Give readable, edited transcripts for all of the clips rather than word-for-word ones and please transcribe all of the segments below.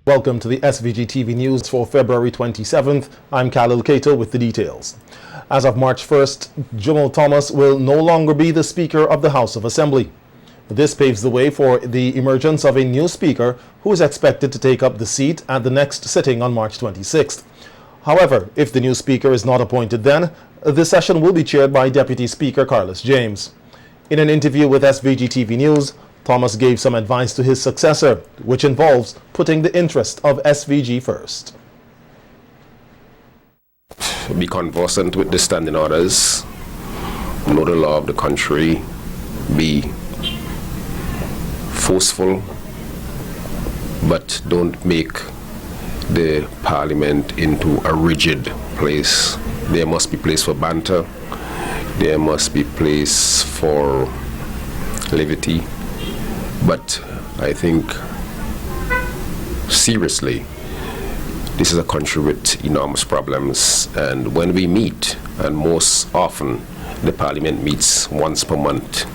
Welcome to the SVG-TV news for February 27th. I'm Khalil Kato with the details. As of March 1st, Jamel Thomas will no longer be the Speaker of the House of Assembly. This paves the way for the emergence of a new Speaker who is expected to take up the seat at the next sitting on March 26th. However, if the new Speaker is not appointed then, the session will be chaired by Deputy Speaker Carlos James. In an interview with SVG-TV News, Thomas gave some advice to his successor, which involves putting the interest of SVG first. Be conversant with the standing orders, know the law of the country, be forceful, but don't make the parliament into a rigid place. There must be place for banter, there must be place for levity. But I think, seriously, this is a country with enormous problems, and when we meet, and most often the parliament meets once per month,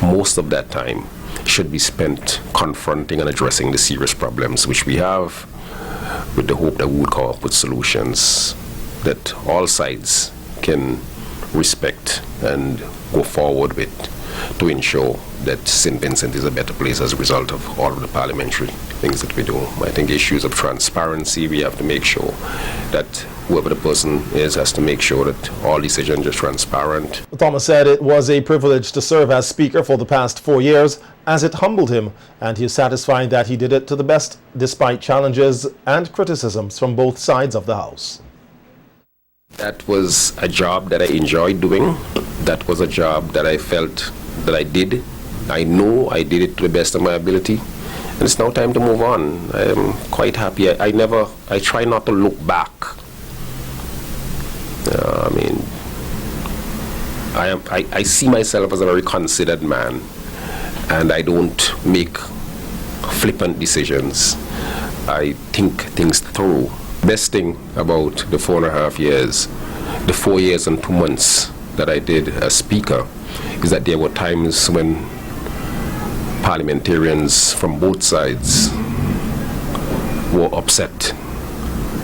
most of that time should be spent confronting and addressing the serious problems which we have, with the hope that we would come up with solutions that all sides can respect and go forward with, to ensure that St. Vincent is a better place as a result of all of the parliamentary things that we do. I think issues of transparency, we have to make sure that whoever the person is has to make sure that all decisions are transparent. Thomas said it was a privilege to serve as Speaker for the past 4 years, as it humbled him, and he is satisfied that he did it to the best despite challenges and criticisms from both sides of the House. That was a job that I enjoyed doing. That was a job that I felt that I did. I know I did it to the best of my ability. And it's now time to move on. I am quite happy. I try not to look back. I see myself as a very considered man, and I don't make flippant decisions. I think things through. Best thing about the 4.5 years, the 4 years and 2 months that I did as Speaker, is that there were times when parliamentarians from both sides were upset,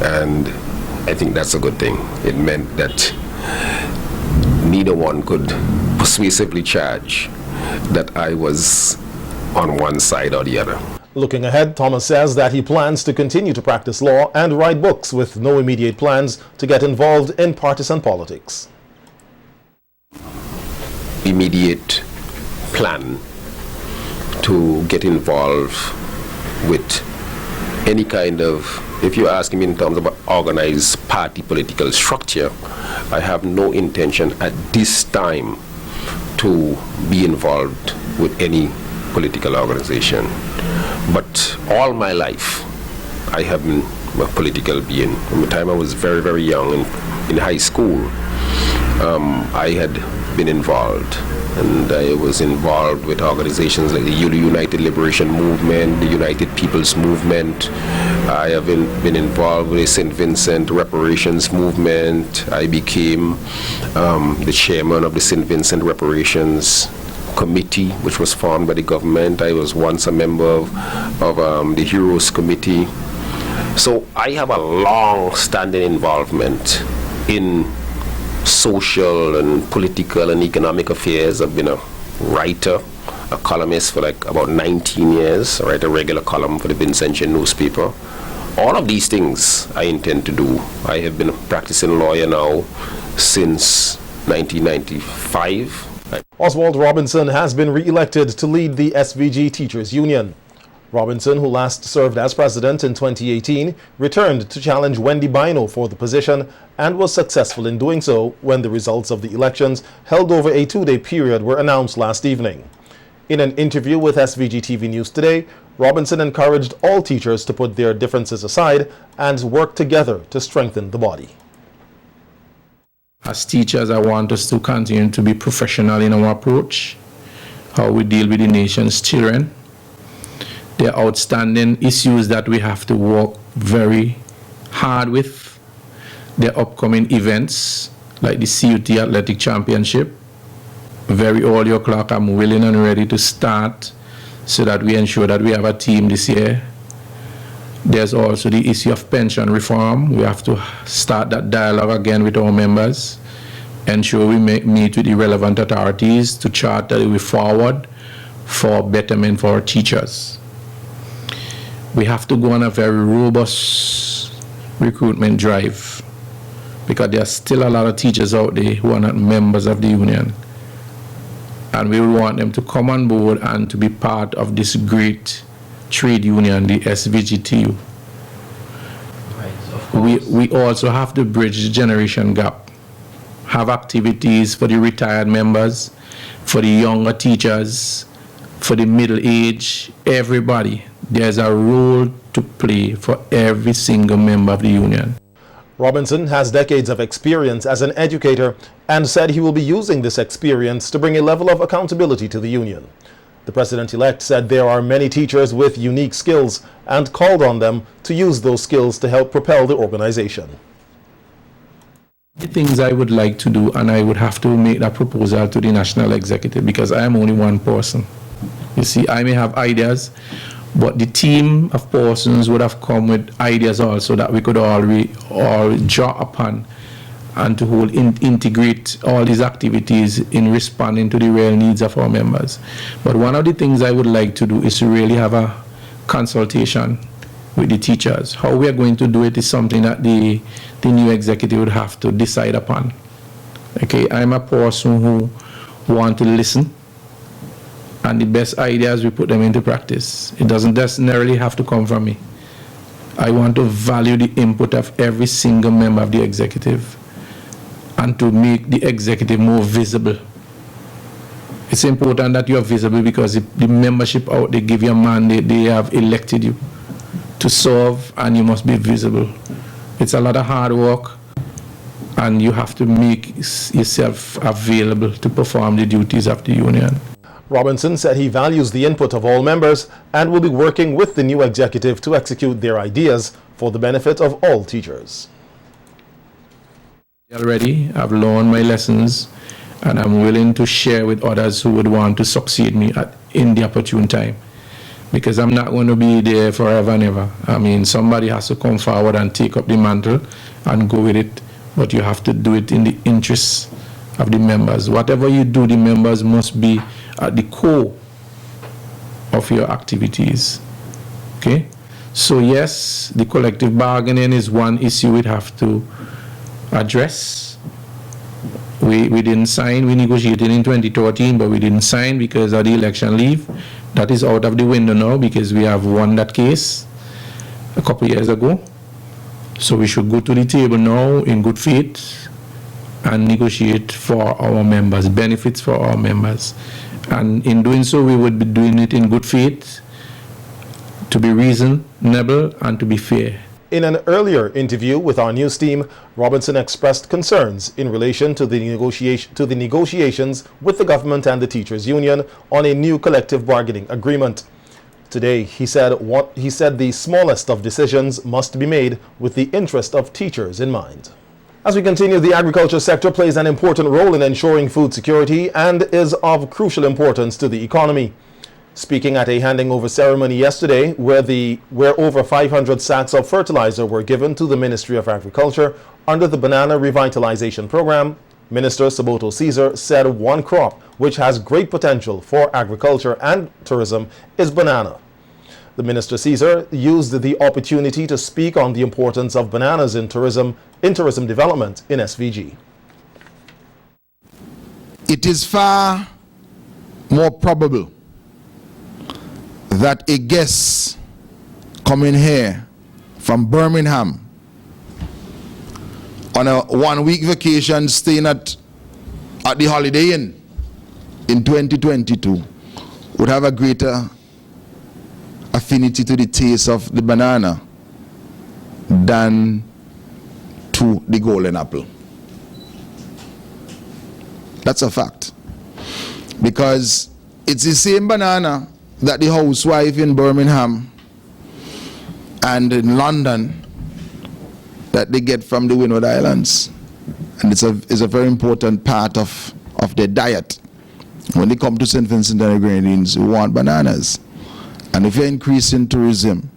and I think that's a good thing. It meant that neither one could persuasively charge that I was on one side or the other. Looking ahead, Thomas says that he plans to continue to practice law and write books with no immediate plans to get involved in partisan politics. Immediate plan to get involved with any kind of, if you ask me in terms of organized party political structure, I have no intention at this time to be involved with any political organization. But all my life, I have been a political being. From the time I was very, very young in high school, I had been involved. And I was involved with organizations like the United Liberation Movement, the United People's Movement. I have been involved with the St. Vincent Reparations Movement. I became the chairman of the St. Vincent Reparations Committee, which was formed by the government. I was once a member of the Heroes Committee. So I have a long-standing involvement in social and political and economic affairs. I've been a writer, a columnist for like about 19 years. I write a regular column for the Vincentian newspaper. All of these things I intend to do. I have been a practicing lawyer now since 1995. Oswald Robinson has been re-elected to lead the SVG Teachers Union. Robinson, who last served as president in 2018, returned to challenge Wendy Bino for the position and was successful in doing so when the results of the elections held over a 2-day period were announced last evening. In an interview with SVG-TV News today, Robinson encouraged all teachers to put their differences aside and work together to strengthen the body. As teachers, I want us to continue to be professional in our approach, how we deal with the nation's children. There are outstanding issues that we have to work very hard with. There are upcoming events like the CUT Athletic Championship. Very early o'clock, I'm willing and ready to start so that we ensure that we have a team this year. There's also the issue of pension reform. We have to start that dialogue again with our members, ensure we meet with the relevant authorities to chart the way forward for betterment for our teachers. We have to go on a very robust recruitment drive, because there are still a lot of teachers out there who are not members of the union. And we want them to come on board and to be part of this great trade union, the SVG-TV. We also have to bridge the generation gap, have activities for the retired members, for the younger teachers, for the middle age, everybody. There's a role to play for every single member of the union. Robinson has decades of experience as an educator and said he will be using this experience to bring a level of accountability to the union. The president-elect said there are many teachers with unique skills and called on them to use those skills to help propel the organization. The things I would like to do, and I would have to make that proposal to the national executive, because I am only one person. You see, I may have ideas, but the team of persons would have come with ideas also that we could all draw upon, and to integrate all these activities in responding to the real needs of our members. But one of the things I would like to do is to really have a consultation with the teachers. How we are going to do it is something that the new executive would have to decide upon. Okay, I'm a person who wants to listen, and the best ideas, we put them into practice. It doesn't necessarily have to come from me. I want to value the input of every single member of the executive and to make the executive more visible. It's important that you are visible, because the membership out there give you a mandate. They have elected you to serve, and you must be visible. It's a lot of hard work, and you have to make yourself available to perform the duties of the union. Robinson said he values the input of all members and will be working with the new executive to execute their ideas for the benefit of all teachers. Already, I've learned my lessons, and I'm willing to share with others who would want to succeed me in the opportune time, because I'm not going to be there forever and ever. I mean, somebody has to come forward and take up the mantle and go with it, but you have to do it in the interests of the members. Whatever you do, the members must be at the core of your activities. Okay? So yes, the collective bargaining is one issue we'd have to address. We didn't sign. We negotiated in 2013, but we didn't sign because of the election leave. That is out of the window now, because we have won that case a couple years ago. So we should go to the table now in good faith and negotiate for our members, benefits for our members. And in doing so, we would be doing it in good faith, to be reasonable and to be fair. In an earlier interview with our news team, Robinson expressed concerns in relation to the negotiations with the government and the teachers' union on a new collective bargaining agreement. Today, he said the smallest of decisions must be made with the interest of teachers in mind. As we continue, the agriculture sector plays an important role in ensuring food security and is of crucial importance to the economy. Speaking at a handing over ceremony yesterday, where over 500 sacks of fertilizer were given to the Ministry of Agriculture under the Banana Revitalization Program, Minister Saboto Caesar said one crop which has great potential for agriculture and tourism is banana. The Minister Caesar used the opportunity to speak on the importance of bananas in tourism development in SVG. It is far more probable that a guest coming here from Birmingham on a one-week vacation staying at the Holiday Inn in 2022 would have a greater affinity to the taste of the banana than to the golden apple. That's a fact. Because it's the same banana that the housewife in Birmingham and in London that they get from the Windward Islands. And it's a very important part of their diet. When they come to St. Vincent and the Grenadines, we want bananas. And if you're increasing tourism,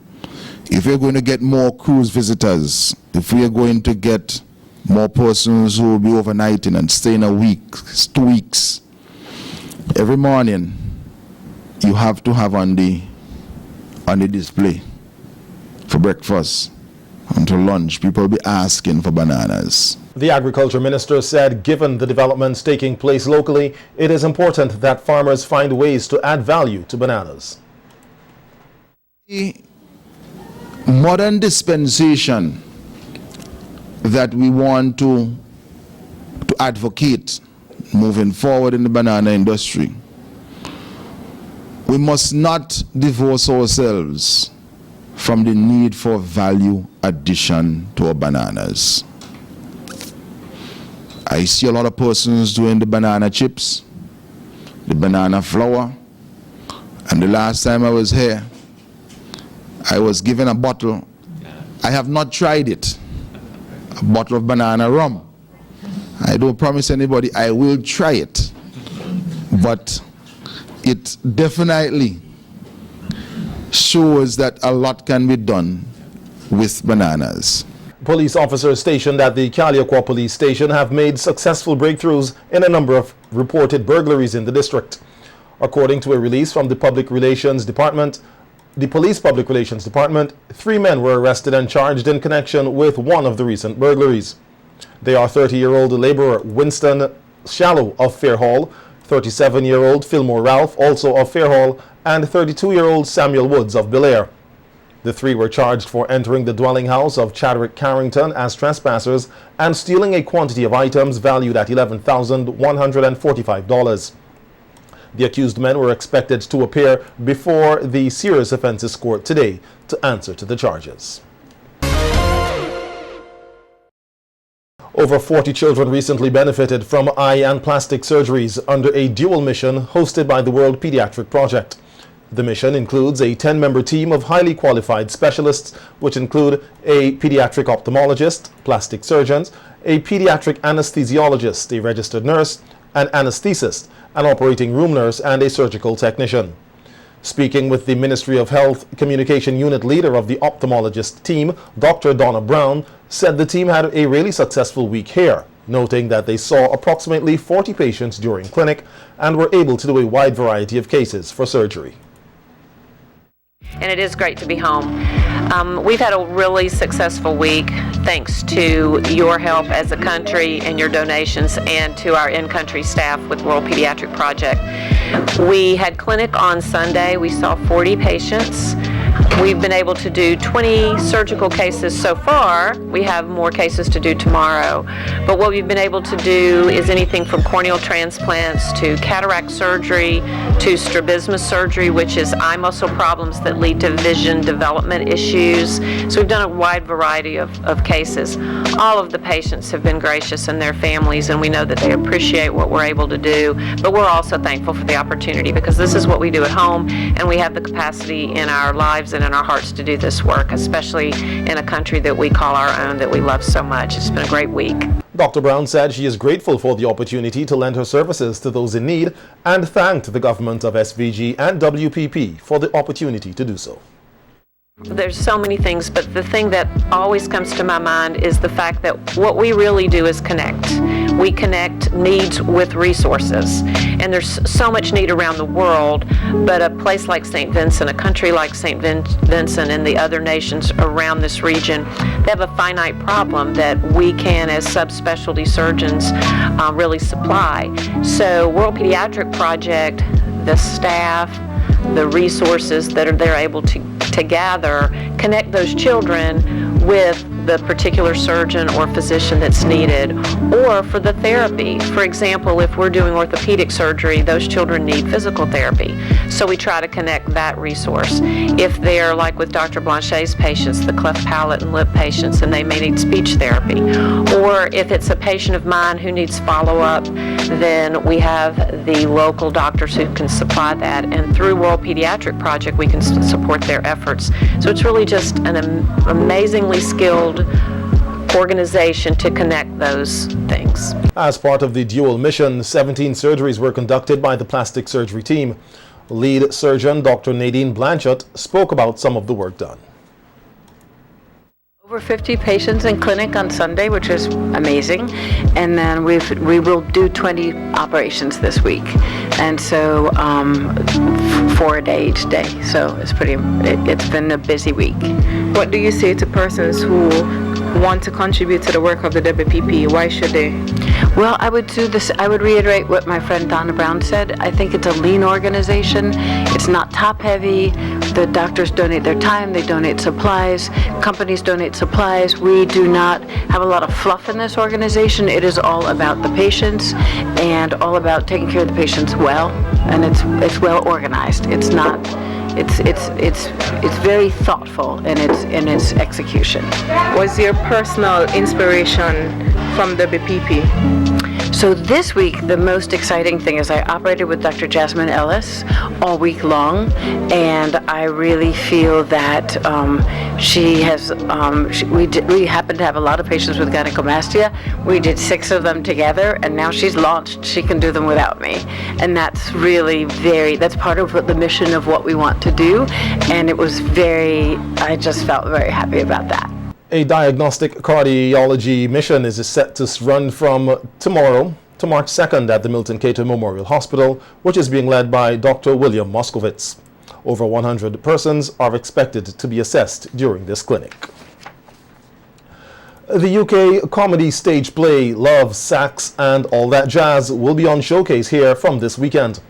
if we're going to get more cruise visitors, if we are going to get more persons who will be overnighting and staying a week, 2 weeks, every morning you have to have on the display for breakfast until lunch. People will be asking for bananas. The Agriculture Minister said given the developments taking place locally, it is important that farmers find ways to add value to bananas. The modern dispensation that we want to advocate moving forward in the banana industry, we must not divorce ourselves from the need for value addition to our bananas. I see a lot of persons doing the banana chips, the banana flour, and the last time I was here, I was given a bottle. I have not tried it. A bottle of banana rum. I don't promise anybody I will try it, but it definitely shows that a lot can be done with bananas. Police officers stationed at the Caliacqua police station have made successful breakthroughs in a number of reported burglaries in the district. According to a release from the Public Relations Department, the Police Public Relations Department, 3 men were arrested and charged in connection with one of the recent burglaries. They are 30-year-old laborer Winston Shallow of Fairhall, 37-year-old Fillmore Ralph, also of Fairhall, and 32-year-old Samuel Woods of Belair. The 3 were charged for entering the dwelling house of Chadwick Carrington as trespassers and stealing a quantity of items valued at $11,145. The accused men were expected to appear before the Serious Offences Court today to answer to the charges. Over 40 children recently benefited from eye and plastic surgeries under a dual mission hosted by the World Pediatric Project. The mission includes a 10-member team of highly qualified specialists, which include a pediatric ophthalmologist, plastic surgeons, a pediatric anesthesiologist, a registered nurse, an anesthetist, an operating room nurse, and a surgical technician. Speaking with the Ministry of Health Communication Unit leader of the ophthalmologist team, Dr. Donna Brown, said the team had a really successful week here, noting that they saw approximately 40 patients during clinic and were able to do a wide variety of cases for surgery. And it is great to be home. We've had a really successful week thanks to your help as a country and your donations, and to our in-country staff with World Pediatric Project. We had clinic on Sunday. We saw 40 patients. We've been able to do 20 surgical cases so far. We have more cases to do tomorrow. But what we've been able to do is anything from corneal transplants to cataract surgery to strabismus surgery, which is eye muscle problems that lead to vision development issues. So we've done a wide variety of cases. All of the patients have been gracious, and their families, and we know that they appreciate what we're able to do. But we're also thankful for the opportunity, because this is what we do at home, and we have the capacity in our lives and in our hearts to do this work, especially in a country that we call our own, that we love so much. It's been a great week. Dr. Brown said she is grateful for the opportunity to lend her services to those in need and thanked the government of SVG and WPP for the opportunity to do so. There's so many things, but the thing that always comes to my mind is the fact that what we really do is connect. We connect needs with resources, and there's so much need around the world, but a place like St. Vincent, a country like St. Vincent and the other nations around this region, they have a finite problem that we can, as subspecialty surgeons, really supply. So World Pediatric Project, the staff, the resources that they're able to gather, connect those children with the particular surgeon or physician that's needed, or for the therapy. For example, if we're doing orthopedic surgery, those children need physical therapy. So we try to connect that resource. If they're like with Dr. Blanchet's patients, the cleft palate and lip patients, and they may need speech therapy. Or if it's a patient of mine who needs follow-up, then we have the local doctors who can supply that. And through World Pediatric Project, we can support their efforts. So it's really just an amazingly skilled organization to connect those things. As part of the dual mission, 17 surgeries were conducted by the plastic surgery team. Lead surgeon Dr. Nadine Blanchett spoke about some of the work done. Over 50 patients in clinic on Sunday, which is amazing, and then we will do 20 operations this week, and so 4 a day each day. So it's been a busy week. What do you say to persons who want to contribute to the work of the WPP? Why should they? Well, I would reiterate what my friend Donna Brown said. I think it's a lean organization. It's not top heavy. The doctors donate their time, they donate supplies, companies donate supplies. We do not have a lot of fluff in this organization. It is all about the patients and all about taking care of the patients well, and it's well organized. It's not, it's very thoughtful in its execution. What's your personal inspiration from WPP? So this week, the most exciting thing is I operated with Dr. Jasmine Ellis all week long, and I really feel that she has, we happen to have a lot of patients with gynecomastia. We did 6 of them together, and now she's launched. She can do them without me. And that's really that's part of the mission of what we want to do, and I just felt very happy about that. A diagnostic cardiology mission is set to run from tomorrow to March 2nd at the Milton Cato Memorial Hospital, which is being led by Dr. William Moskowitz. Over 100 persons are expected to be assessed during this clinic. The UK comedy stage play Love, Sax and All That Jazz will be on showcase here from this weekend.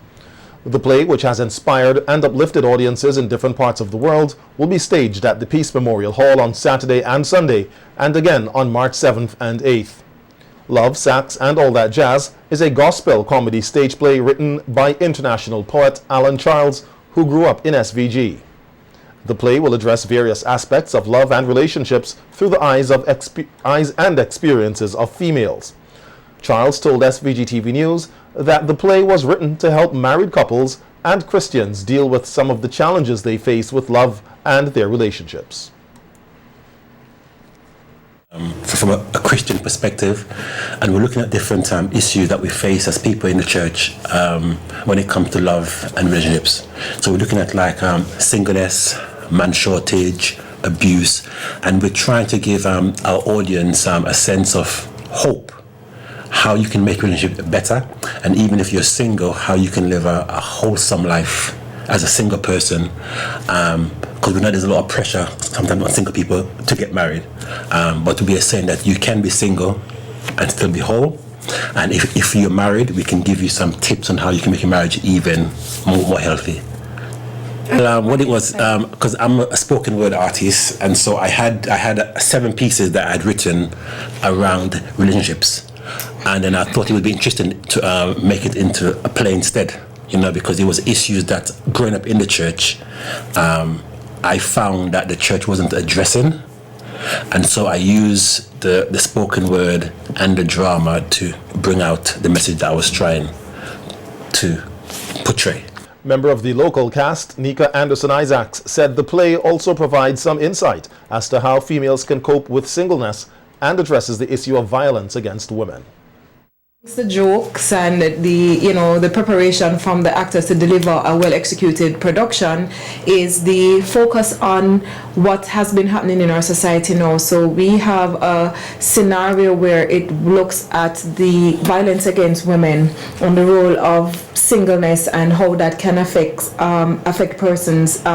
The play, which has inspired and uplifted audiences in different parts of the world, will be staged at the Peace Memorial Hall on Saturday and Sunday, and again on March 7th and 8th. Love, Sax and All That Jazz is a gospel comedy stage play written by international poet Alan Charles, who grew up in SVG. The play will address various aspects of love and relationships through the eyes and experiences of females. Charles told SVG-TV News that the play was written to help married couples and Christians deal with some of the challenges they face with love and their relationships. From a Christian perspective, and we're looking at different issues that we face as people in the church when it comes to love and relationships. So we're looking at singleness, man shortage, abuse, and we're trying to give our audience a sense of hope, how you can make relationship better, and even if you're single, how you can live a wholesome life as a single person, because we know there's a lot of pressure sometimes on single people to get married, but we are saying that you can be single and still be whole, and if you're married, we can give you some tips on how you can make your marriage even more healthy. What it was, because I'm a spoken word artist, and so I had 7 pieces that I had written around relationships. And then I thought it would be interesting to make it into a play instead, because it was issues that growing up in the church, I found that the church wasn't addressing. And so I used the spoken word and the drama to bring out the message that I was trying to portray. Member of the local cast, Nika Anderson-Isaacs, said the play also provides some insight as to how females can cope with singleness and addresses the issue of violence against women. The jokes and the preparation from the actors to deliver a well-executed production is the focus on what has been happening in our society now. So we have a scenario where it looks at the violence against women and the role of singleness and how that can affect person's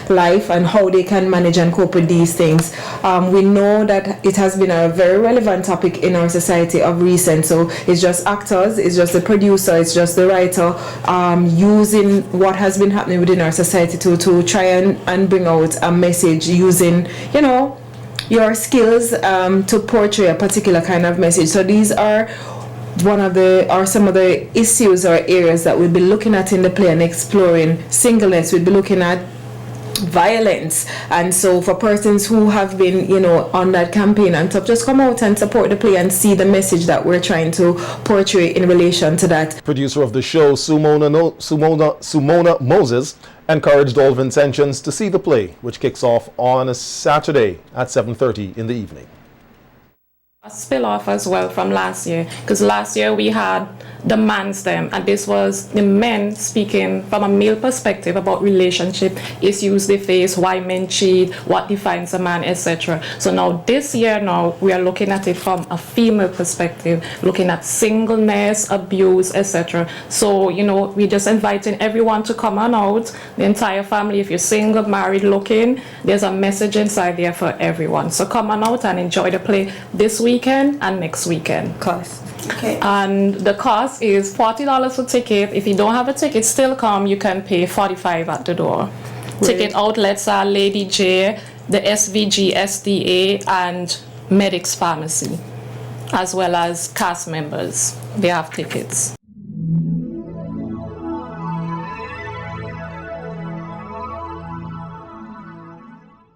life and how they can manage and cope with these things. We know that it has been a very relevant topic in our society of recent, so it's just actors, it's just the producer, it's just the writer using what has been happening within our society to try and bring out a message using your skills to portray a particular kind of message. So these are some of the issues or areas that we'll be looking at in the play and exploring. Singleness, we'll be looking at violence, and so for persons who have been on that campaign and stuff, just come out and support the play and see the message that we're trying to portray in relation to that. Producer of the show, Sumona Moses, encouraged all Vincentians to see the play, which kicks off on a Saturday at 7:30 in the evening. A spill off as well from last year, because last year we had the man's them, and this was the men speaking from a male perspective about relationship issues they face, why men cheat, what defines a man, etc. So now this year we are looking at it from a female perspective, looking at singleness, abuse, etc. So we're just inviting everyone to come on out, the entire family. If you're single, married, looking, there's a message inside there for everyone. So come on out and enjoy the play this weekend and next weekend. Cost. Okay. And the cost is $40 for ticket. If you don't have a ticket, still come. You can pay $45 at the door. Right. Ticket outlets are Lady J, the SVG SDA, and Medics Pharmacy, as well as cast members. They have tickets.